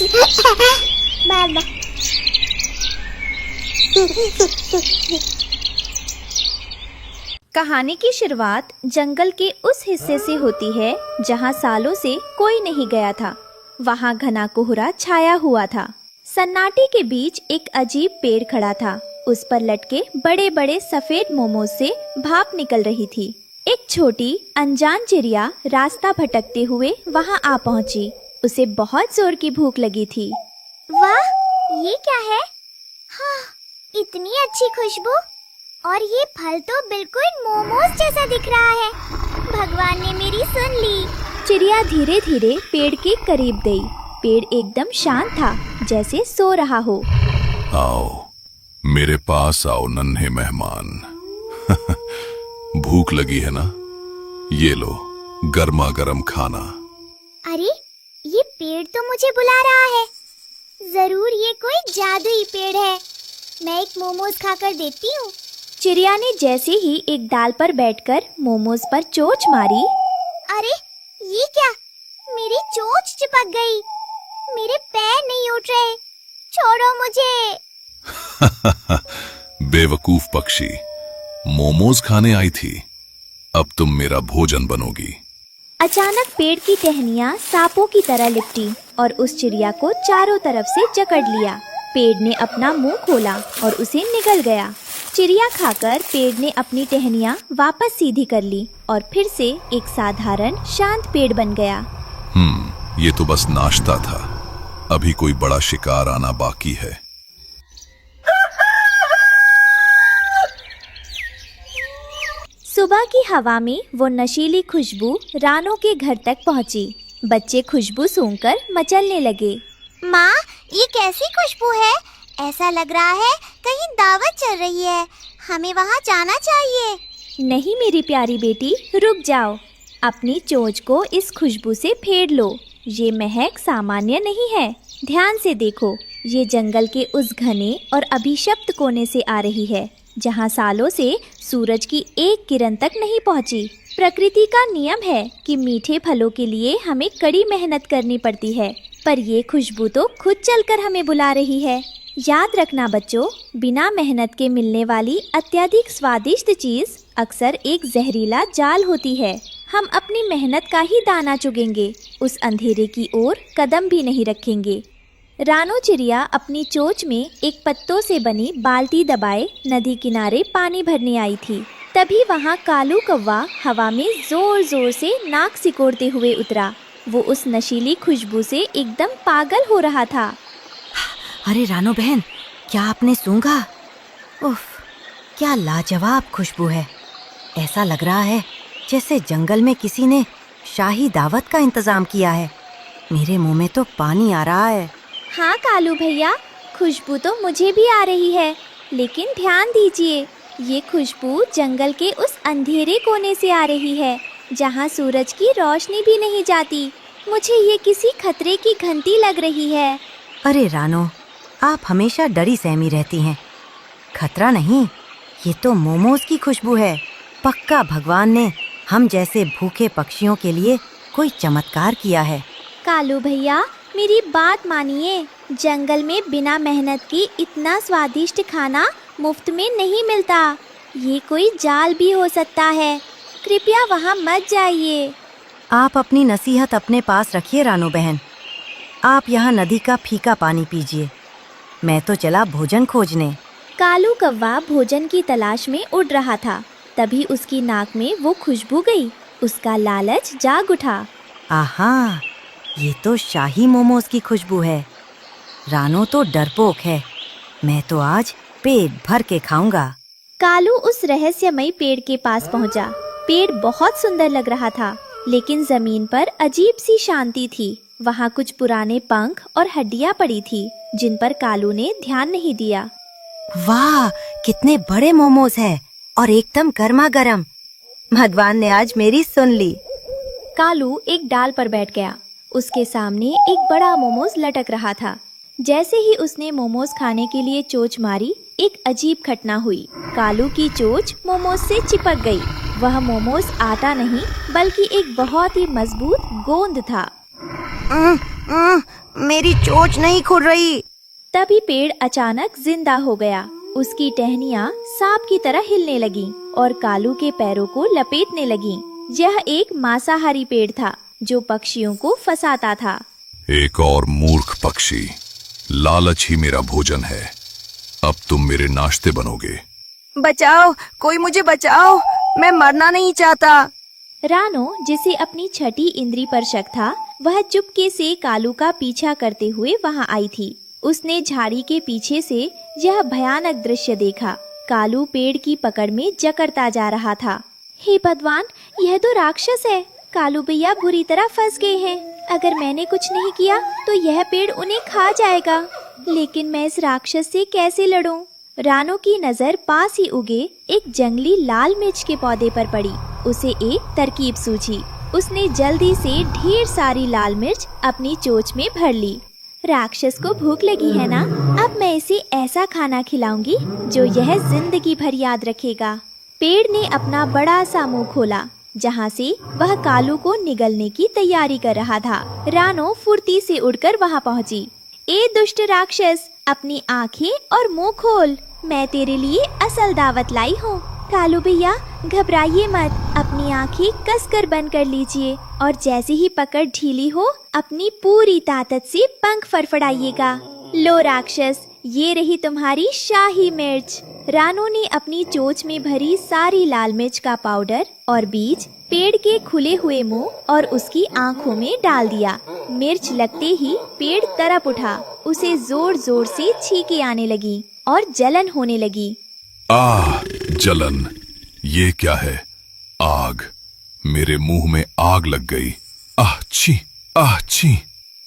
बाबा। कहानी की शुरुआत जंगल के उस हिस्से से होती है जहाँ सालों से कोई नहीं गया था। वहाँ घना कोहरा छाया हुआ था। सन्नाटे के बीच एक अजीब पेड़ खड़ा था। उस पर लटके बड़े बड़े सफेद मोमोज से भाप निकल रही थी। एक छोटी अनजान चिड़िया रास्ता भटकते हुए वहाँ आ पहुँची। उसे बहुत जोर की भूख लगी थी। वाह, ये क्या है? हाँ, इतनी अच्छी खुशबू, और ये फल तो बिल्कुल मोमोज जैसा दिख रहा है। भगवान ने मेरी सुन ली। चिड़िया धीरे धीरे पेड़ के करीब गई। पेड़ एकदम शांत था, जैसे सो रहा हो। आओ, मेरे पास आओ नन्हे मेहमान। भूख लगी है ना? ये लो गर्मा गर्म खाना। अरे, ये पेड़ तो मुझे बुला रहा है। जरूर ये कोई जादुई पेड़ है। मैं एक मोमोज खाकर देखती हूँ। चिड़िया ने जैसे ही एक डाल पर बैठकर मोमोज पर चोंच मारी। अरे, ये क्या? मेरी चोंच चिपक गई। मेरे पैर नहीं उठ रहे। छोड़ो मुझे। बेवकूफ पक्षी, मोमोज खाने आई थी, अब तुम मेरा भोजन बनोगी। अचानक पेड़ की टहनियाँ सांपों की तरह लिपटी और उस चिड़िया को चारों तरफ से जकड़ लिया। पेड़ ने अपना मुंह खोला और उसे निगल गया। चिड़िया खाकर पेड़ ने अपनी टहनियाँ वापस सीधी कर ली और फिर से एक साधारण शांत पेड़ बन गया। ये तो बस नाश्ता था। अभी कोई बड़ा शिकार आना बाकी है। सुबह की हवा में वो नशीली खुशबू रानो के घर तक पहुंची। बच्चे खुशबू सूंघकर मचलने लगे। माँ, ये कैसी खुशबू है? ऐसा लग रहा है कहीं दावत चल रही है। हमें वहाँ जाना चाहिए। नहीं मेरी प्यारी बेटी, रुक जाओ। अपनी चोंच को इस खुशबू से फेर लो। ये महक सामान्य नहीं है। ध्यान से देखो, ये जंगल के उस घने और अभिशप्त कोने से आ रही है जहाँ सालों से सूरज की एक किरण तक नहीं पहुँची। प्रकृति का नियम है कि मीठे फलों के लिए हमें कड़ी मेहनत करनी पड़ती है, पर ये खुशबू तो खुद चलकर हमें बुला रही है। याद रखना बच्चों, बिना मेहनत के मिलने वाली अत्यधिक स्वादिष्ट चीज अक्सर एक जहरीला जाल होती है। हम अपनी मेहनत का ही दाना चुगेंगे, उस अंधेरे की ओर कदम भी नहीं रखेंगे। रानो चिड़िया अपनी चोंच में एक पत्तों से बनी बाल्टी दबाए नदी किनारे पानी भरने आई थी। तभी वहाँ कालू कौवा हवा में जोर जोर से नाक सिकोड़ते हुए उतरा। वो उस नशीली खुशबू से एकदम पागल हो रहा था। अरे रानो बहन, क्या आपने सूंघा? उफ, क्या लाजवाब खुशबू है। ऐसा लग रहा है जैसे जंगल में किसी ने शाही दावत का इंतजाम किया है। मेरे मुंह में तो पानी आ रहा है। हाँ कालू भैया, खुशबू तो मुझे भी आ रही है, लेकिन ध्यान दीजिए, ये खुशबू जंगल के उस अंधेरे कोने से आ रही है जहाँ सूरज की रोशनी भी नहीं जाती। मुझे ये किसी खतरे की घंटी लग रही है। अरे रानो, आप हमेशा डरी सहमी रहती हैं। खतरा नहीं, ये तो मोमोज की खुशबू है। पक्का भगवान ने हम जैसे भूखे पक्षियों के लिए कोई चमत्कार किया है। कालू भैया, मेरी बात मानिए। जंगल में बिना मेहनत की इतना स्वादिष्ट खाना मुफ्त में नहीं मिलता। ये कोई जाल भी हो सकता है। कृपया वहाँ मत जाइए। आप अपनी नसीहत अपने पास रखिए रानो बहन। आप यहाँ नदी का फीका पानी पीजिए। मैं तो चला भोजन खोजने। कालू कौवा भोजन की तलाश में उड़ रहा था। तभी उसकी नाक में वो खुशबू गई। उसका लालच जाग उठा। आहा, ये तो शाही मोमोज की खुशबू है। रानो तो डरपोक है। मैं तो आज पेट भर के खाऊंगा। कालू उस रहस्यमयी पेड़ के पास पहुंचा। पेड़ बहुत सुंदर लग रहा था, लेकिन जमीन पर अजीब सी शांति थी। वहाँ कुछ पुराने पंख और हड्डियाँ पड़ी थी, जिन पर कालू ने ध्यान नहीं दिया। वाह, कितने बड़े मोमोज हैं और एकदम गर्मा गर्म। भगवान ने आज मेरी सुन ली। कालू एक डाल पर बैठ गया। उसके सामने एक बड़ा मोमोज लटक रहा था। जैसे ही उसने मोमोज खाने के लिए चोंच मारी, एक अजीब घटना हुई। कालू की चोंच मोमोज से चिपक गई। वह मोमोज आटा नहीं, बल्कि एक बहुत ही मजबूत गोंद था। मेरी चोंच नहीं खुल रही। तभी पेड़ अचानक जिंदा हो गया। उसकी टहनियाँ सांप की तरह हिलने लगीं और कालू के पैरों को लपेटने लगीं। यह एक मांसाहारी पेड़ था जो पक्षियों को फंसाता था। एक और मूर्ख पक्षी, लालच ही मेरा भोजन है। अब तुम मेरे नाश्ते बनोगे। बचाओ, कोई मुझे बचाओ, मैं मरना नहीं चाहता। रानो, जिसे अपनी छठी इंद्री पर शक था, वह चुपके से कालू का पीछा करते हुए वहां आई थी। उसने झाड़ी के पीछे से यह भयानक दृश्य देखा। कालू पेड़ की पकड़ में जकड़ता जा रहा था। हे भगवान, यह तो राक्षस है। कालू भैया बुरी तरह फंस गए हैं। अगर मैंने कुछ नहीं किया तो यह पेड़ उन्हें खा जाएगा। लेकिन मैं इस राक्षस से कैसे लड़ूं? रानो की नजर पास ही उगे एक जंगली लाल मिर्च के पौधे पर पड़ी। उसे एक तरकीब सूझी। उसने जल्दी से ढेर सारी लाल मिर्च अपनी चोंच में भर ली। राक्षस को भूख लगी है ना? अब मैं इसे ऐसा खाना खिलाऊंगी जो यह जिंदगी भर याद रखेगा। पेड़ ने अपना बड़ा सा मुंह खोला जहाँ से वह कालू को निगलने की तैयारी कर रहा था। रानो फुर्ती से उड़कर वहाँ पहुँची। ए दुष्ट राक्षस, अपनी आँखें और मुंह खोल, मैं तेरे लिए असल दावत लाई हूँ। कालू भैया, घबराइए मत, अपनी आँखें कसकर बंद कर लीजिए और जैसे ही पकड़ ढीली हो अपनी पूरी ताकत से पंख फड़फड़ाइएगा। लो राक्षस, ये रही तुम्हारी शाही मिर्च। रानो ने अपनी चोंच में भरी सारी लाल मिर्च का पाउडर और बीज पेड़ के खुले हुए मुंह और उसकी आंखों में डाल दिया। मिर्च लगते ही पेड़ तड़प उठा। उसे जोर जोर से छींकें आने लगी और जलन होने लगी। आह, जलन! ये क्या है? आग! मेरे मुंह में आग लग गई। आह छी! आह छी!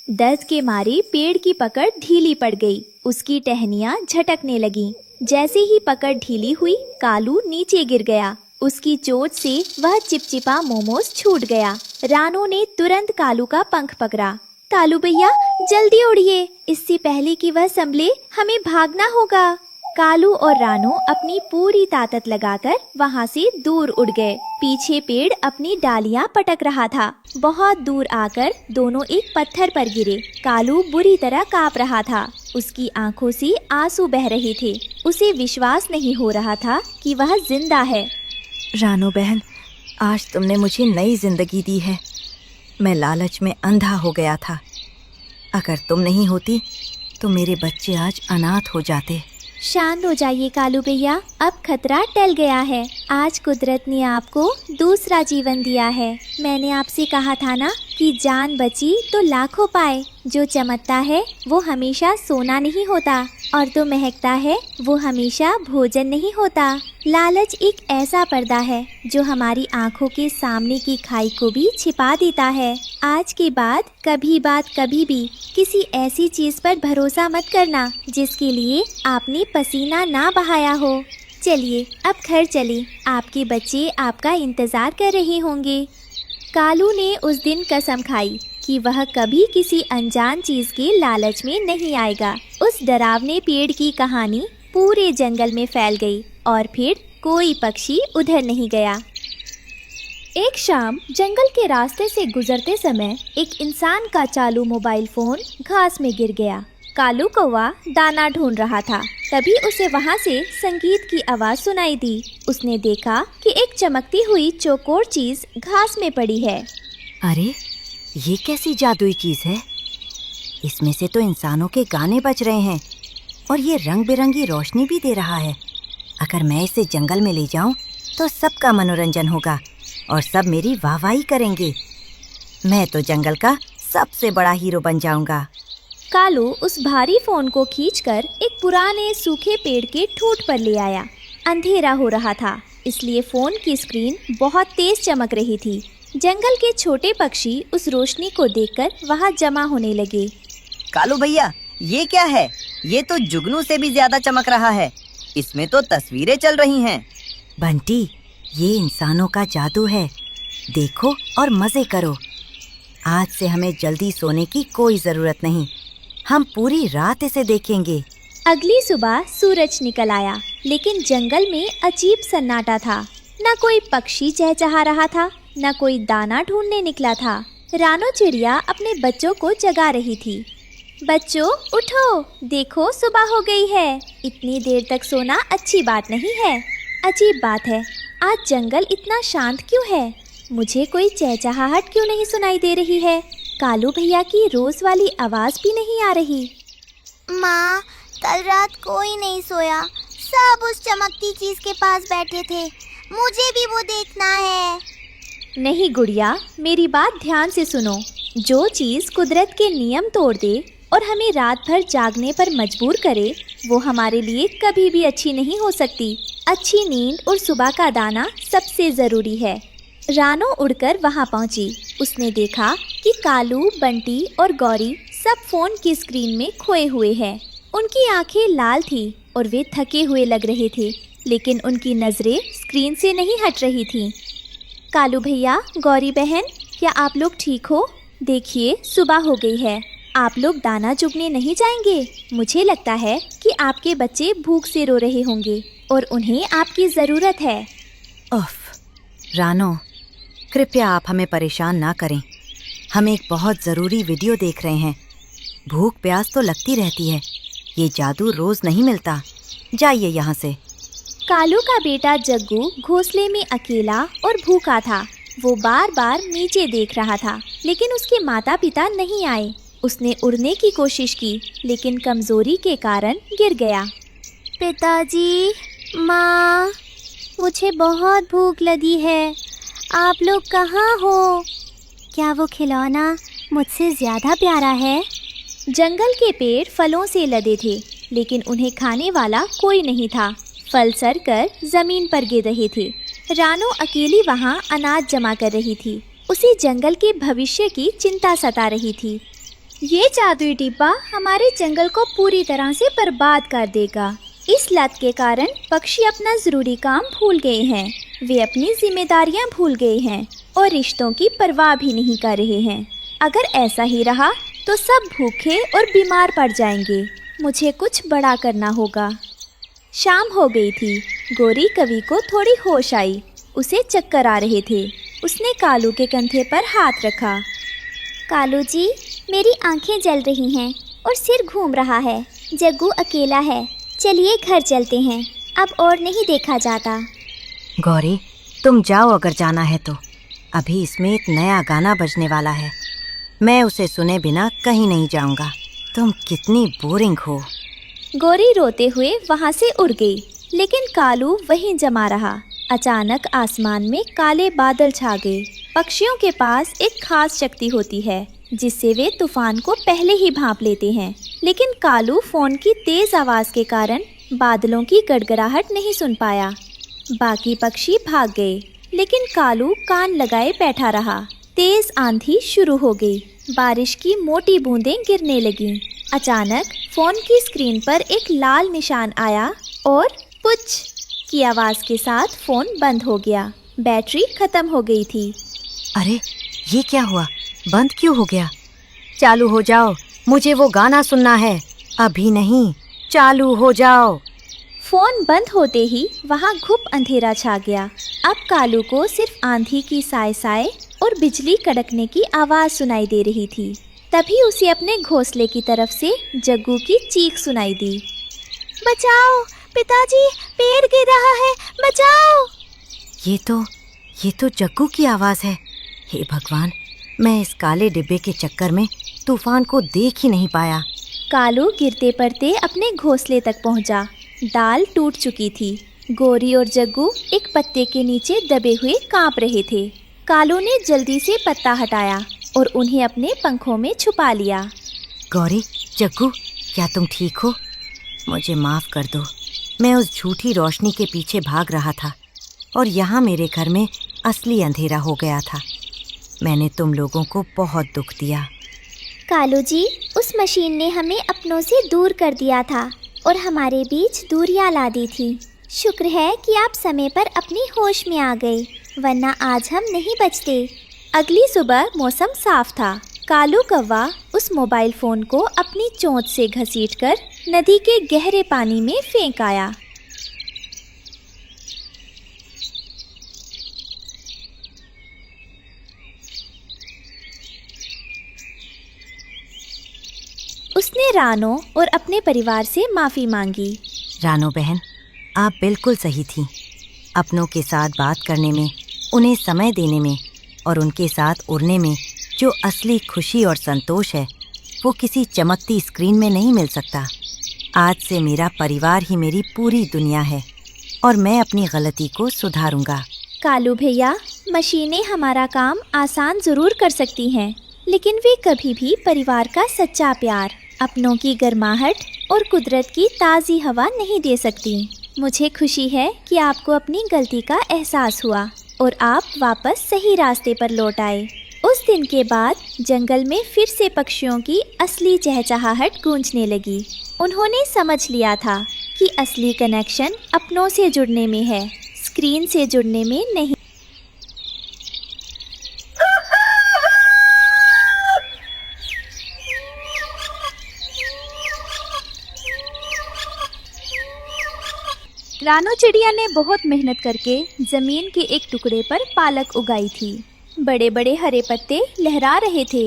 दर्द के मारे पेड़ की पकड़ ढीली पड़ गई। उसकी टहनियाँ झटकने लगीं। जैसे ही पकड़ ढीली हुई, कालू नीचे गिर गया। उसकी चोट से वह चिपचिपा मोमोज छूट गया। रानो ने तुरंत कालू का पंख पकड़ा। कालू भैया, जल्दी उड़िए, इससे पहले कि वह संभले, हमें भागना होगा। कालू और रानो अपनी पूरी ताकत लगाकर वहाँ से दूर उड़ गए। पीछे पेड़ अपनी डालियाँ पटक रहा था। बहुत दूर आकर दोनों एक पत्थर पर गिरे। कालू बुरी तरह कांप रहा था। उसकी आंखों से आंसू बह रहे थे। उसे विश्वास नहीं हो रहा था कि वह जिंदा है। रानो बहन, आज तुमने मुझे नई जिंदगी दी है। मैं लालच में अंधा हो गया था। अगर तुम नहीं होती तो मेरे बच्चे आज अनाथ हो जाते। शांत हो जाइए कालू भैया, अब खतरा टल गया है। आज कुदरत ने आपको दूसरा जीवन दिया है। मैंने आपसे कहा था ना कि जान बची तो लाखों पाए। जो चमकता है वो हमेशा सोना नहीं होता, और जो महकता है वो हमेशा भोजन नहीं होता। लालच एक ऐसा पर्दा है जो हमारी आंखों के सामने की खाई को भी छिपा देता है। आज के बाद कभी भी किसी ऐसी चीज पर भरोसा मत करना जिसके लिए आपने पसीना ना बहाया हो। चलिए अब घर चले, आपके बच्चे आपका इंतजार कर रहे होंगे। कालू ने उस दिन कसम खाई कि वह कभी किसी अनजान चीज के लालच में नहीं आएगा। उस डरावने पेड़ की कहानी पूरे जंगल में फैल गई और फिर कोई पक्षी उधर नहीं गया। एक शाम जंगल के रास्ते से गुजरते समय एक इंसान का चालू मोबाइल फोन घास में गिर गया। कालू कौवा दाना ढूंढ रहा था। तभी उसे वहाँ से संगीत की आवाज सुनाई दी। उसने देखा कि एक चमकती हुई चौकोर चीज घास में पड़ी है। अरे, ये कैसी जादुई चीज है? इसमें से तो इंसानों के गाने बज रहे हैं और ये रंग बिरंगी रोशनी भी दे रहा है। अगर मैं इसे जंगल में ले जाऊं तो सबका मनोरंजन होगा और सब मेरी वाहवाही करेंगे। मैं तो जंगल का सबसे बड़ा हीरो बन जाऊंगा। कालू उस भारी फोन को खींचकर एक पुराने सूखे पेड़ के ठूंठ पर ले आया। अंधेरा हो रहा था, इसलिए फोन की स्क्रीन बहुत तेज चमक रही थी। जंगल के छोटे पक्षी उस रोशनी को देखकर वहां जमा होने लगे। कालू भैया, ये क्या है? ये तो जुगनू से भी ज्यादा चमक रहा है। इसमें तो तस्वीरें चल रही हैं। बंटी, ये इंसानों का जादू है। देखो और मजे करो। आज से हमें जल्दी सोने की कोई जरूरत नहीं। हम पूरी रात इसे देखेंगे। अगली सुबह सूरज निकल आया, लेकिन जंगल में अजीब सन्नाटा था। न कोई पक्षी चहचहा रहा था, न कोई दाना ढूंढने निकला था। रानो चिड़िया अपने बच्चों को जगा रही थी। बच्चों उठो, देखो सुबह हो गई है। इतनी देर तक सोना अच्छी बात नहीं है। अजीब बात है, आज जंगल इतना शांत क्यों है? मुझे कोई चहचहाहट क्यों नहीं सुनाई दे रही है? कालू भैया की रोज वाली आवाज भी नहीं आ रही। माँ, कल रात कोई नहीं सोया, सब उस चमकती चीज के पास बैठे थे। मुझे भी वो देखना है। नहीं गुड़िया, मेरी बात ध्यान से सुनो। जो चीज़ कुदरत के नियम तोड़ दे और हमें रात भर जागने पर मजबूर करे, वो हमारे लिए कभी भी अच्छी नहीं हो सकती। अच्छी नींद और सुबह का दाना सबसे ज़रूरी है। रानो उड़कर वहाँ पहुँची। उसने देखा कि कालू, बंटी और गौरी सब फ़ोन की स्क्रीन में खोए हुए हैं। उनकी आंखें लाल थी और वे थके हुए लग रहे थे, लेकिन उनकी नज़रें स्क्रीन से नहीं हट रही थीं। कालू भैया, गौरी बहन, क्या आप लोग ठीक हो? देखिए, सुबह हो गई है। आप लोग दाना चुगने नहीं जाएंगे? मुझे लगता है कि आपके बच्चे भूख से रो रहे होंगे और उन्हें आपकी ज़रूरत है। उफ, रानो, कृपया आप हमें परेशान ना करें। हम एक बहुत ज़रूरी वीडियो देख रहे हैं। भूख प्यास तो लगती रहती है, ये जादू रोज़ नहीं मिलता। जाइए यहाँ से। कालू का बेटा जग्गू घोंसले में अकेला और भूखा था। वो बार बार नीचे देख रहा था, लेकिन उसके माता पिता नहीं आए। उसने उड़ने की कोशिश की, लेकिन कमजोरी के कारण गिर गया। पिताजी, माँ, मुझे बहुत भूख लगी है। आप लोग कहाँ हो? क्या वो खिलौना मुझसे ज्यादा प्यारा है? जंगल के पेड़ फलों से लदे थे, लेकिन उन्हें खाने वाला कोई नहीं था। फल सड़कर जमीन पर गिर रहे थे। रानो अकेली वहाँ अनाज जमा कर रही थी। उसे जंगल के भविष्य की चिंता सता रही थी। ये जादुई डिब्बा हमारे जंगल को पूरी तरह से बर्बाद कर देगा। इस लत के कारण पक्षी अपना जरूरी काम भूल गए हैं। वे अपनी जिम्मेदारियां भूल गए हैं और रिश्तों की परवाह भी नहीं कर रहे हैं। अगर ऐसा ही रहा तो सब भूखे और बीमार पड़ जाएंगे। मुझे कुछ बड़ा करना होगा। शाम हो गई थी। गौरी कवि को थोड़ी होश आई। उसे चक्कर आ रहे थे। उसने कालू के कंधे पर हाथ रखा। कालू जी, मेरी आंखें जल रही हैं और सिर घूम रहा है। जग्गू अकेला है, चलिए घर चलते हैं। अब और नहीं देखा जाता। गौरी, तुम जाओ अगर जाना है तो। अभी इसमें एक नया गाना बजने वाला है। मैं उसे सुने बिना कहीं नहीं जाऊंगा। तुम कितनी बोरिंग हो। गौरी रोते हुए वहाँ से उड़ गई, लेकिन कालू वहीं जमा रहा। अचानक आसमान में काले बादल छा गए। पक्षियों के पास एक खास शक्ति होती है जिससे वे तूफान को पहले ही भांप लेते हैं। लेकिन कालू फोन की तेज आवाज के कारण बादलों की गड़गड़ाहट नहीं सुन पाया। बाकी पक्षी भाग गए, लेकिन कालू कान लगाए बैठा रहा। तेज आंधी शुरू हो गई। बारिश की मोटी बूंदें गिरने लगीं। अचानक फोन की स्क्रीन पर एक लाल निशान आया और पुच की आवाज के साथ फोन बंद हो गया। बैटरी खत्म हो गई थी। अरे, ये क्या हुआ? बंद क्यों हो गया? चालू हो जाओ, मुझे वो गाना सुनना है। अभी नहीं, चालू हो जाओ। फोन बंद होते ही वहाँ घुप अंधेरा छा गया। अब कालू को सिर्फ आंधी की साय साय और बिजली कड़कने की आवाज सुनाई दे रही थी। तभी उसे अपने घोंसले की तरफ से जग्गू की चीख सुनाई दी। बचाओ पिताजी, पेड़ गिर रहा है, बचाओ। ये तो जग्गू की आवाज है। हे भगवान, मैं इस काले डिब्बे के चक्कर में तूफान को देख ही नहीं पाया। कालू गिरते पड़ते अपने घोंसले तक पहुंचा। डाल टूट चुकी थी। गौरी और जग्गू एक पत्ते के नीचे दबे हुए कांप रहे थे। कालू ने जल्दी से पत्ता हटाया और उन्हें अपने पंखों में छुपा लिया। गौरी, जग्गू, क्या तुम ठीक हो? मुझे माफ कर दो। मैं उस झूठी रोशनी के पीछे भाग रहा था और यहाँ मेरे घर में असली अंधेरा हो गया था। मैंने तुम लोगों को बहुत दुख दिया। कालू जी, उस मशीन ने हमें अपनों से दूर कर दिया था और हमारे बीच दूरियां ला दी थी। शुक्र है कि आप समय पर अपनी होश में आ गए, वरना आज हम नहीं बचते। अगली सुबह मौसम साफ था। कालू कौवा उस मोबाइल फोन को अपनी चोंच से घसीटकर नदी के गहरे पानी में फेंक आया। उसने रानो और अपने परिवार से माफी मांगी। रानो बहन, आप बिल्कुल सही थी। अपनों के साथ बात करने में, उन्हें समय देने में और उनके साथ उड़ने में जो असली खुशी और संतोष है, वो किसी चमकती स्क्रीन में नहीं मिल सकता। आज से मेरा परिवार ही मेरी पूरी दुनिया है और मैं अपनी गलती को सुधारूंगा। कालू भैया, मशीनें हमारा काम आसान जरूर कर सकती हैं, लेकिन वे कभी भी परिवार का सच्चा प्यार, अपनों की गर्माहट और कुदरत की ताज़ी हवा नहीं दे सकती। मुझे खुशी है कि आपको अपनी गलती का एहसास हुआ और आप वापस सही रास्ते पर लौट आए। उस दिन के बाद जंगल में फिर से पक्षियों की असली चहचहाहट गूंजने लगी। उन्होंने समझ लिया था कि असली कनेक्शन अपनों से जुड़ने में है, स्क्रीन से जुड़ने में नहीं। रानो चिड़िया ने बहुत मेहनत करके जमीन के एक टुकड़े पर पालक उगाई थी। बड़े बड़े हरे पत्ते लहरा रहे थे।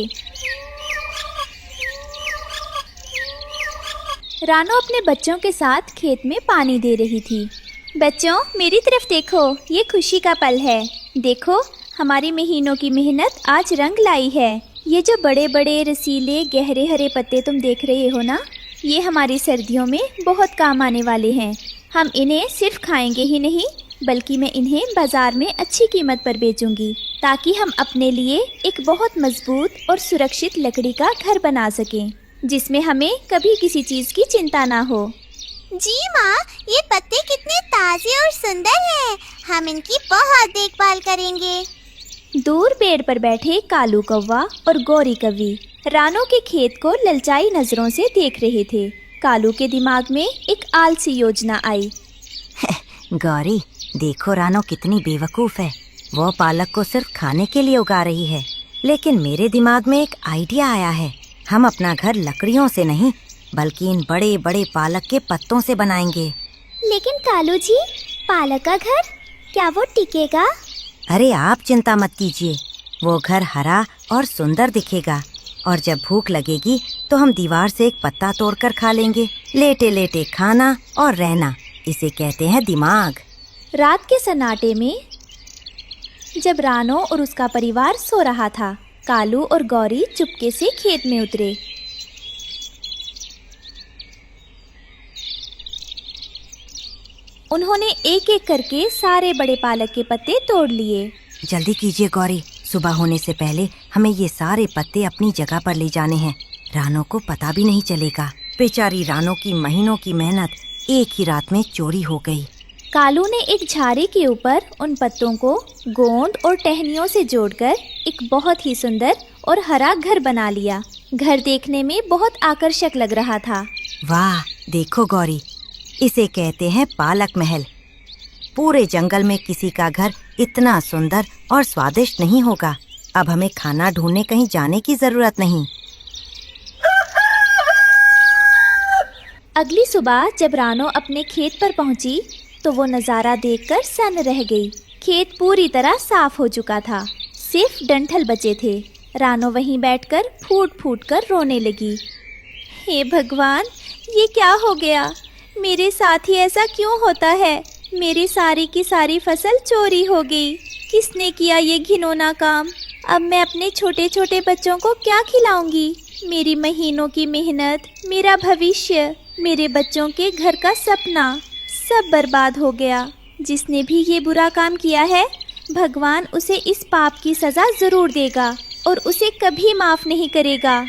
रानो अपने बच्चों के साथ खेत में पानी दे रही थी। बच्चों, मेरी तरफ देखो, ये खुशी का पल है। देखो, हमारी महीनों की मेहनत आज रंग लाई है। ये जो बड़े बड़े रसीले गहरे हरे पत्ते तुम देख रहे हो ना, ये हमारी सर्दियों में बहुत काम आने वाले हैं। हम इन्हें सिर्फ खाएंगे ही नहीं, बल्कि मैं इन्हें बाजार में अच्छी कीमत पर बेचूंगी, ताकि हम अपने लिए एक बहुत मजबूत और सुरक्षित लकड़ी का घर बना सकें, जिसमें हमें कभी किसी चीज़ की चिंता ना हो। जी माँ, ये पत्ते कितने ताजे और सुंदर हैं। हम इनकी बहुत देखभाल करेंगे। दूर पेड़ पर बैठे कालू कौवा और गौरी कौवी रानो के खेत को ललचाई नजरों से देख रहे थे। कालू के दिमाग में एक आलसी योजना आई। गौरी, देखो रानो कितनी बेवकूफ़ है। वो पालक को सिर्फ खाने के लिए उगा रही है, लेकिन मेरे दिमाग में एक आइडिया आया है। हम अपना घर लकड़ियों से नहीं, बल्कि इन बड़े बड़े पालक के पत्तों से बनाएंगे। लेकिन कालू जी, पालक का घर, क्या वो टिकेगा? अरे आप चिंता मत कीजिए, वो घर हरा और सुंदर दिखेगा और जब भूख लगेगी तो हम दीवार से एक पत्ता तोड़कर खा लेंगे। लेटे लेटे खाना और रहना, इसे कहते हैं दिमाग। रात के सन्नाटे में जब रानो और उसका परिवार सो रहा था, कालू और गौरी चुपके से खेत में उतरे। उन्होंने एक एक करके सारे बड़े पालक के पत्ते तोड़ लिए। जल्दी कीजिए गौरी, सुबह होने से पहले हमें ये सारे पत्ते अपनी जगह पर ले जाने हैं। रानो को पता भी नहीं चलेगा। बेचारी रानो की महीनों की मेहनत एक ही रात में चोरी हो गई। कालू ने एक झाड़ी के ऊपर उन पत्तों को गोंद और टहनियों से जोड़कर एक बहुत ही सुंदर और हरा घर बना लिया। घर देखने में बहुत आकर्षक लग रहा था। वाह, देखो गौरी, इसे कहते हैं पालक महल। पूरे जंगल में किसी का घर इतना सुंदर और स्वादिष्ट नहीं होगा। अब हमें खाना ढूंढने कहीं जाने की जरूरत नहीं। अगली सुबह जब रानो अपने खेत पर पहुंची तो वो नज़ारा देखकर सन्न रह गई। खेत पूरी तरह साफ हो चुका था, सिर्फ डंठल बचे थे। रानो वहीं बैठकर फूट फूट कर रोने लगी। हे भगवान, ये क्या हो गया? मेरे साथ ही ऐसा क्यों होता है? मेरी सारी की सारी फसल चोरी हो गई। किसने किया ये घिनौना काम? अब मैं अपने छोटे छोटे बच्चों को क्या खिलाऊंगी? मेरी महीनों की मेहनत, मेरा भविष्य, मेरे बच्चों के घर का सपना सब बर्बाद हो गया। जिसने भी ये बुरा काम किया है, भगवान उसे इस पाप की सज़ा ज़रूर देगा और उसे कभी माफ़ नहीं करेगा।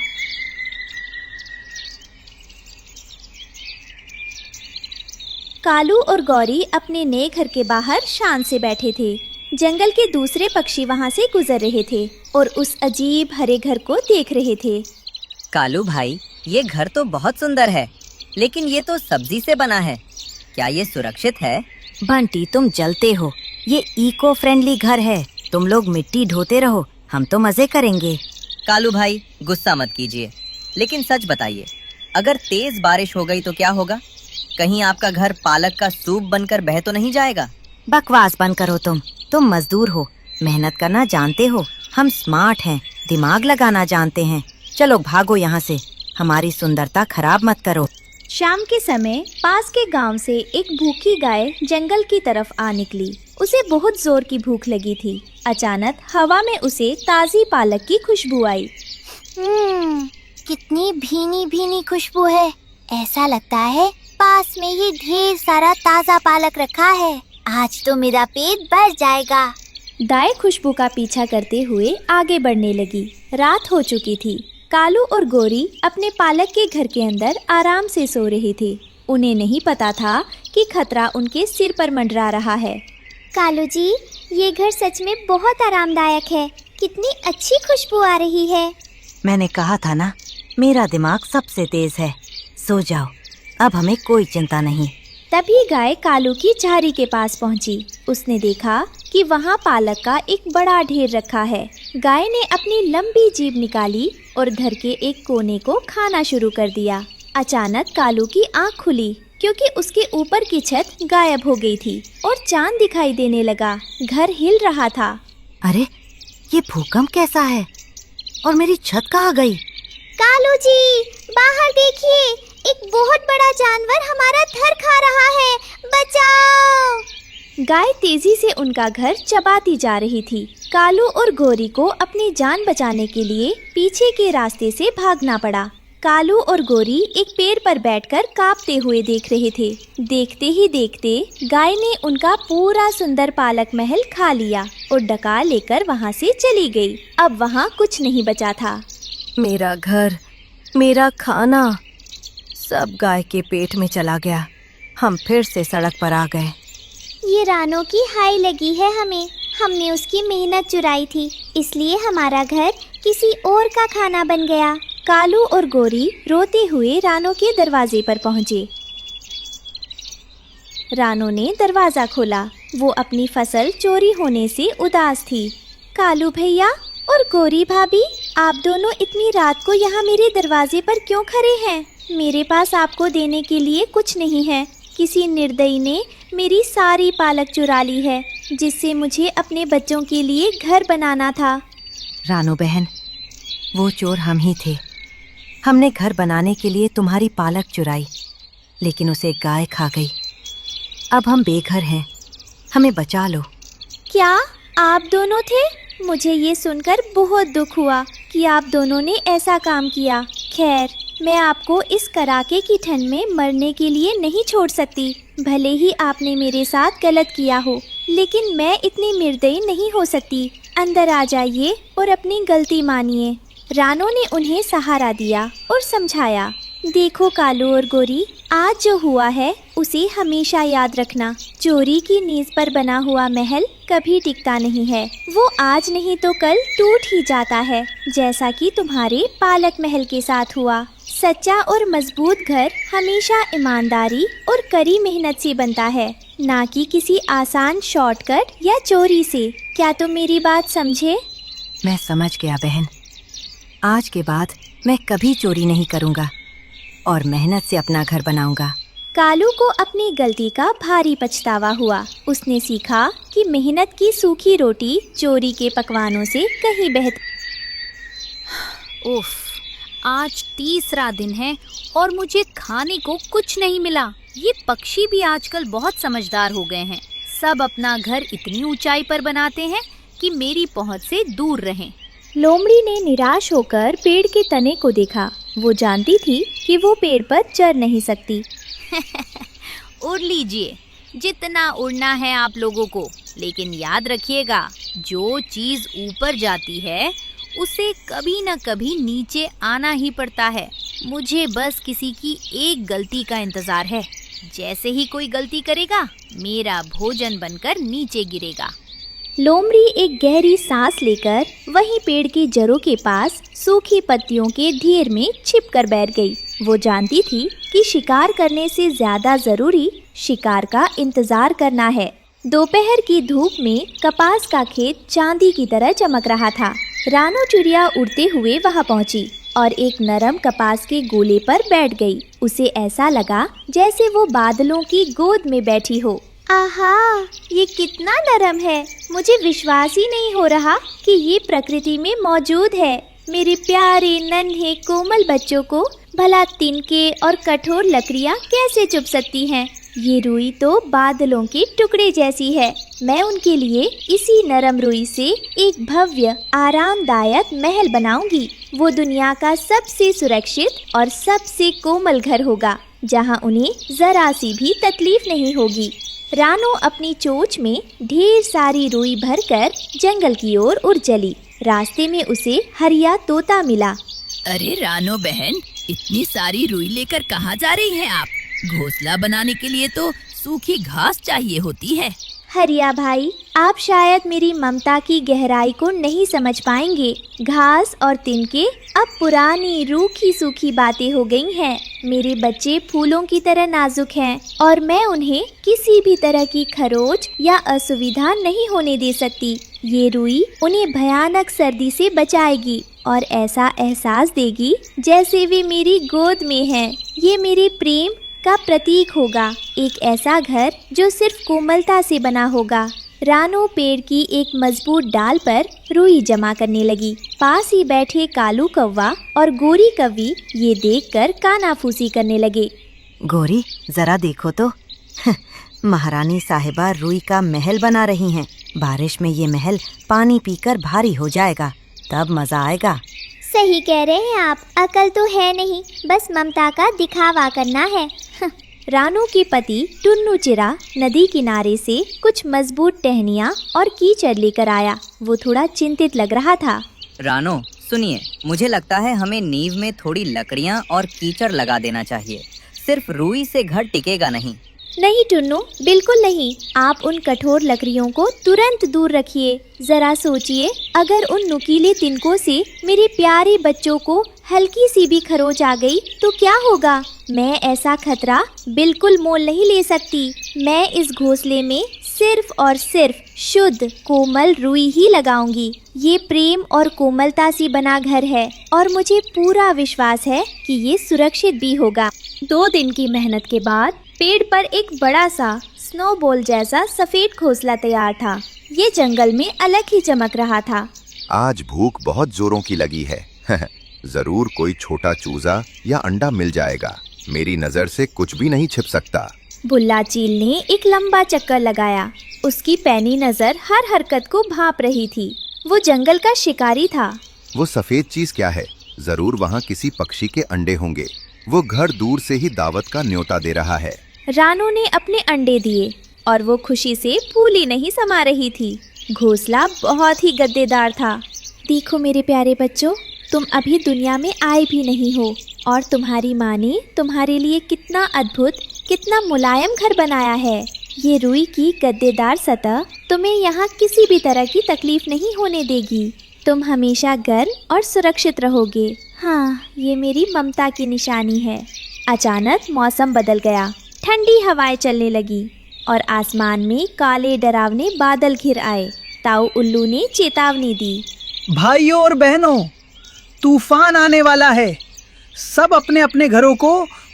कालू और गौरी अपने नए घर के बाहर शान से बैठे थे। जंगल के दूसरे पक्षी वहां से गुजर रहे थे और उस अजीब हरे घर को देख रहे थे। कालू भाई, ये घर तो बहुत सुंदर है, लेकिन ये तो सब्जी से बना है। क्या ये सुरक्षित है? बंटी, तुम जलते हो। ये इको फ्रेंडली घर है। तुम लोग मिट्टी ढोते रहो, हम तो मजे करेंगे। कालू भाई, गुस्सा मत कीजिए, लेकिन सच बताइए, अगर तेज बारिश हो गई तो क्या होगा? कहीं आपका घर पालक का सूप बनकर बह तो नहीं जाएगा? बकवास बंद करो। तुम मजदूर हो, मेहनत करना जानते हो। हम स्मार्ट हैं, दिमाग लगाना जानते हैं। चलो भागो यहाँ से, हमारी सुंदरता खराब मत करो। शाम के समय पास के गांव से एक भूखी गाय जंगल की तरफ आ निकली। उसे बहुत जोर की भूख लगी थी। अचानक हवा में उसे ताज़ी पालक की खुशबू आई। कितनी भीनी भीनी खुशबू है। ऐसा लगता है पास में ही ढेर सारा ताज़ा पालक रखा है। आज तो मेरा पेट भर जाएगा। गाय खुशबू का पीछा करते हुए आगे बढ़ने लगी। रात हो चुकी थी। कालू और गोरी अपने पालक के घर के अंदर आराम से सो रहे थे। उन्हें नहीं पता था कि खतरा उनके सिर पर मंडरा रहा है। कालू जी, ये घर सच में बहुत आरामदायक है। कितनी अच्छी खुशबू आ रही है। मैंने कहा था ना, मेरा दिमाग सबसे तेज है। सो जाओ, अब हमें कोई चिंता नहीं। तभी गाय कालू की झाड़ी के पास पहुंची। उसने देखा कि वहां पालक का एक बड़ा ढेर रखा है। गाय ने अपनी लंबी जीभ निकाली और घर के एक कोने को खाना शुरू कर दिया। अचानक कालू की आंख खुली क्योंकि उसके ऊपर की छत गायब हो गई थी और चांद दिखाई देने लगा। घर हिल रहा था। अरे, ये भूकंप कैसा है? और मेरी छत कहाँ गई? कालू जी, बाहर देखिए, एक बहुत बड़ा जानवर हमारा घर खा रहा है। बचाओ! गाय तेजी से उनका घर चबाती जा रही थी। कालू और गोरी को अपनी जान बचाने के लिए पीछे के रास्ते से भागना पड़ा। कालू और गोरी एक पेड़ पर बैठकर कांपते हुए देख रहे थे। देखते ही देखते गाय ने उनका पूरा सुंदर पालक महल खा लिया और डका लेकर वहां से चली गई। अब वहां कुछ नहीं बचा था। मेरा घर, मेरा खाना सब गाय के पेट में चला गया। हम फिर से सड़क पर आ गए। ये रानो की हाय लगी है हमें। हमने उसकी मेहनत चुराई थी, इसलिए हमारा घर किसी और का खाना बन गया। कालू और गोरी रोते हुए रानो के दरवाजे पर पहुंचे। रानो ने दरवाजा खोला। वो अपनी फसल चोरी होने से उदास थी। कालू भैया और गोरी भाभी, आप दोनों इतनी रात को यहाँ मेरे दरवाजे पर क्यों खड़े हैं? मेरे पास आपको देने के लिए कुछ नहीं है। किसी निर्दयी ने मेरी सारी पालक चुरा ली है, जिससे मुझे अपने बच्चों के लिए घर बनाना था। रानो बहन, वो चोर हम ही थे। हमने घर बनाने के लिए तुम्हारी पालक चुराई, लेकिन उसे गाय खा गई। अब हम बेघर हैं, हमें बचा लो। क्या आप दोनों थे? मुझे ये सुनकर बहुत दुख हुआ कि आप दोनों ने ऐसा काम किया। खैर, मैं आपको इस कड़ाके की ठंड में मरने के लिए नहीं छोड़ सकती। भले ही आपने मेरे साथ गलत किया हो, लेकिन मैं इतनी निर्दयी नहीं हो सकती। अंदर आ जाइए और अपनी गलती मानिए। रानो ने उन्हें सहारा दिया और समझाया। देखो कालू और गोरी, आज जो हुआ है उसे हमेशा याद रखना। चोरी की नींव पर बना हुआ महल कभी टिकता नहीं है। वो आज नहीं तो कल टूट ही जाता है, जैसा कि तुम्हारे पालक महल के साथ हुआ। सच्चा और मजबूत घर हमेशा ईमानदारी और कड़ी मेहनत से बनता है, ना कि किसी आसान शॉर्टकट या चोरी से। क्या तुम मेरी बात समझे? मैं समझ गया बहन। आज के बाद मैं कभी चोरी नहीं करूँगा और मेहनत से अपना घर बनाऊंगा। कालू को अपनी गलती का भारी पछतावा हुआ। उसने सीखा कि मेहनत की सूखी रोटी चोरी के पकवानों से कहीं बेहतर। उफ, आज तीसरा दिन है और मुझे खाने को कुछ नहीं मिला। ये पक्षी भी आजकल बहुत समझदार हो गए हैं। सब अपना घर इतनी ऊंचाई पर बनाते हैं कि मेरी पहुंच से दूर रहें। लोमड़ी ने निराश होकर पेड़ के तने को देखा। वो जानती थी कि वो पेड़ पर चढ़ नहीं सकती। उड़ लीजिए, जितना उड़ना है आप लोगों को, लेकिन याद रखिएगा, जो चीज ऊपर जाती है उसे कभी न कभी नीचे आना ही पड़ता है। मुझे बस किसी की एक गलती का इंतजार है। जैसे ही कोई गलती करेगा, मेरा भोजन बनकर नीचे गिरेगा। लोमड़ी एक गहरी सांस लेकर वहीं पेड़ की जड़ों के पास सूखी पत्तियों के ढेर में छिपकर बैठ गई। वो जानती थी कि शिकार करने से ज्यादा जरूरी शिकार का इंतजार करना है। दोपहर की धूप में कपास का खेत चांदी की तरह चमक रहा था। रानो चिड़िया उड़ते हुए वहां पहुंची और एक नरम कपास के गोले पर बैठ गई। उसे ऐसा लगा जैसे वो बादलों की गोद में बैठी हो। आहा, ये कितना नरम है। मुझे विश्वास ही नहीं हो रहा कि ये प्रकृति में मौजूद है। मेरे प्यारे नन्हे कोमल बच्चों को भला तिनके और कठोर लकड़ियाँ कैसे चुभ सकती हैं? ये रुई तो बादलों के टुकड़े जैसी है। मैं उनके लिए इसी नरम रुई से एक भव्य आरामदायक महल बनाऊंगी। वो दुनिया का सबसे सुरक्षित और सबसे कोमल घर होगा, जहाँ उन्हें जरा सी भी तकलीफ नहीं होगी। रानो अपनी चोंच में ढेर सारी रुई भरकर जंगल की ओर उड़ चली। रास्ते में उसे हरिया तोता मिला। अरे रानो बहन, इतनी सारी रुई लेकर कहाँ जा रही हैं आप? घोंसला बनाने के लिए तो सूखी घास चाहिए होती है। हरिया भाई, आप शायद मेरी ममता की गहराई को नहीं समझ पाएंगे। घास और तिनके अब पुरानी रूखी सूखी बातें हो गई हैं। मेरे बच्चे फूलों की तरह नाजुक हैं और मैं उन्हें किसी भी तरह की खरोच या असुविधा नहीं होने दे सकती। ये रुई उन्हें भयानक सर्दी से बचाएगी और ऐसा एहसास देगी जैसे वे मेरी गोद में हैं। ये मेरे प्रेम का प्रतीक होगा, एक ऐसा घर जो सिर्फ कोमलता से बना होगा। रानो पेड़ की एक मजबूत डाल पर रुई जमा करने लगी। पास ही बैठे कालू कौवा और गोरी कौवी ये देखकर कानाफूसी करने लगे। गोरी, जरा देखो तो महारानी साहिबा रुई का महल बना रही हैं। बारिश में ये महल पानी पीकर भारी हो जाएगा, तब मजा आएगा। सही कह रहे हैं आप, अकल तो है नहीं, बस ममता का दिखावा करना है। रानो के पति टुन्नू चिरा नदी किनारे से कुछ मजबूत टहनियाँ और कीचड़ लेकर आया। वो थोड़ा चिंतित लग रहा था। रानो सुनिए, मुझे लगता है हमें नींव में थोड़ी लकड़ियाँ और कीचड़ लगा देना चाहिए। सिर्फ रुई से घर टिकेगा नहीं। नहीं टुन्नू, बिल्कुल नहीं। आप उन कठोर लकड़ियों को तुरंत दूर रखिए। जरा सोचिए, अगर उन नुकीले तिनकों से मेरे प्यारे बच्चों को हल्की सी भी खरोच आ गई तो क्या होगा? मैं ऐसा खतरा बिल्कुल मोल नहीं ले सकती। मैं इस घोंसले में सिर्फ और सिर्फ शुद्ध कोमल रुई ही लगाऊंगी। ये प्रेम और कोमलता से बना घर है और मुझे पूरा विश्वास है कि ये सुरक्षित भी होगा। 2 दिन की मेहनत के बाद पेड़ पर एक बड़ा सा स्नोबॉल जैसा सफेद घोंसला तैयार था। ये जंगल में अलग ही चमक रहा था। आज भूख बहुत जोरों की लगी है। जरूर कोई छोटा चूजा या अंडा मिल जाएगा। मेरी नजर से कुछ भी नहीं छिप सकता। बुल्ला चील ने एक लंबा चक्कर लगाया। उसकी पैनी नजर हर हरकत को भांप रही थी। वो जंगल का शिकारी था। वो सफेद चीज क्या है? जरूर वहाँ किसी पक्षी के अंडे होंगे। वो घर दूर से ही दावत का न्योता दे रहा है। रानो ने अपने अंडे दिए और वो खुशी से फूली नहीं समा रही थी। घोंसला बहुत ही गद्देदार था। देखो मेरे प्यारे बच्चों, तुम अभी दुनिया में आए भी नहीं हो और तुम्हारी माँ ने तुम्हारे लिए कितना अद्भुत, कितना मुलायम घर बनाया है। ये रुई की गद्देदार सतह तुम्हें यहाँ किसी भी तरह की तकलीफ नहीं होने देगी। तुम हमेशा गर्म और सुरक्षित रहोगे। हाँ, ये मेरी ममता की निशानी है। अचानक मौसम बदल गया। ठंडी हवाएं चलने लगी और आसमान में काले डरावने बादल घिर आए। ताऊ उल्लू ने चेतावनी दी। भाइयों और बहनों, तूफान आने वाला है। सब अपने अपने घरों को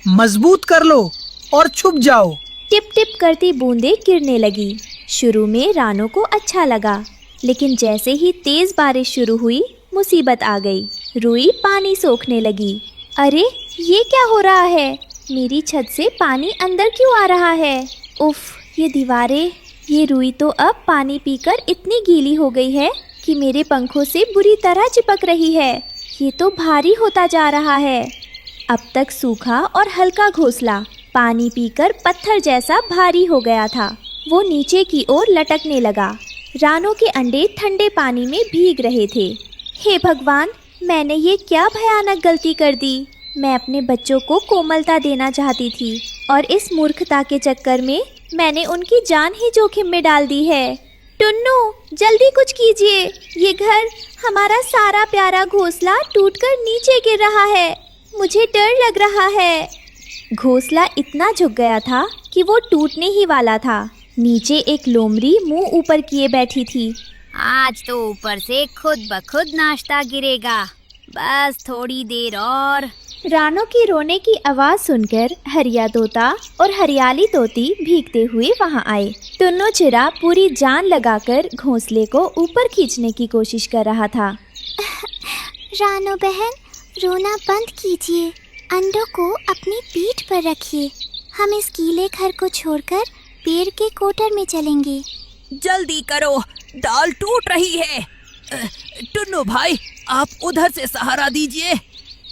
मजबूत कर लो और छुप जाओ। टिप टिप करती बूंदें गिरने लगी। शुरू में रानो को अच्छा लगा, लेकिन जैसे ही तेज बारिश शुरू हुई, मुसीबत आ गई। रुई पानी सोखने लगी। अरे, ये क्या हो रहा है? मेरी छत से पानी अंदर क्यों आ रहा है? उफ, ये दीवारें, ये रुई तो अब पानी पीकर इतनी गीली हो गई है कि मेरे पंखों से बुरी तरह चिपक रही है। ये तो भारी होता जा रहा है। अब तक सूखा और हल्का घोंसला पानी पीकर पत्थर जैसा भारी हो गया था। वो नीचे की ओर लटकने लगा। रानो के अंडे ठंडे पानी में भीग रहे थे। हे भगवान, मैंने ये क्या भयानक गलती कर दी। मैं अपने बच्चों को कोमलता देना चाहती थी और इस मूर्खता के चक्कर में मैंने उनकी जान ही जोखिम में डाल दी है। टुन्नू, जल्दी कुछ कीजिए। ये घर, हमारा सारा प्यारा घोंसला टूटकर नीचे गिर रहा है। मुझे डर लग रहा है। घोंसला इतना झुक गया था कि वो टूटने ही वाला था। नीचे एक लोमड़ी मुंह ऊपर किए बैठी थी। आज तो ऊपर से खुद ब खुद नाश्ता गिरेगा। बस थोड़ी देर और। रानो की रोने की आवाज सुनकर हरिया तोता और हरियाली तोती भीगते हुए वहां आए। टुन्नू चिरा पूरी जान लगाकर घोंसले को ऊपर खींचने की कोशिश कर रहा था। रानो बहन, रोना बंद कीजिए। अंडों को अपनी पीठ पर रखिए। हम इस गीले घर को छोड़कर पेड़ के कोटर में चलेंगे। जल्दी करो, डाल टूट रही है। टुन्नू भाई, आप उधर से सहारा दीजिए।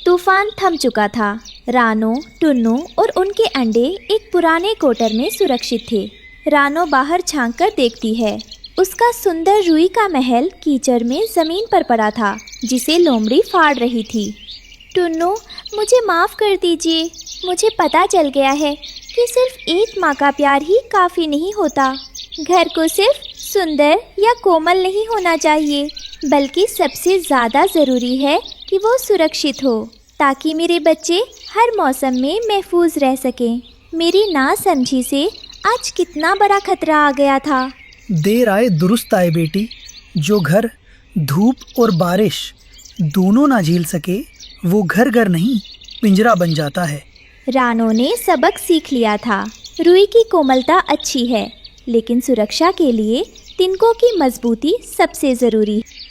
तूफान थम चुका था। रानो, टुन्नू और उनके अंडे एक पुराने कोटर में सुरक्षित थे। रानो बाहर झांक कर देखती है। उसका सुंदर रुई का महल कीचड़ में जमीन पर पड़ा था, जिसे लोमड़ी फाड़ रही थी। टुन्नू, मुझे माफ़ कर दीजिए। मुझे पता चल गया है कि सिर्फ एक माँ का प्यार ही काफ़ी नहीं होता। घर को सिर्फ सुंदर या कोमल नहीं होना चाहिए, बल्कि सबसे ज़्यादा ज़रूरी है कि वो सुरक्षित हो, ताकि मेरे बच्चे हर मौसम में महफूज रह सकें। मेरी नासमझी से आज कितना बड़ा खतरा आ गया था। देर आए दुरुस्त आए बेटी। जो घर धूप और बारिश दोनों ना झेल सके, वो घर नहीं पिंजरा बन जाता है। रानो ने सबक सीख लिया था। रुई की कोमलता अच्छी है, लेकिन सुरक्षा के लिए तिनकों की मजबूती सबसे ज़रूरी है।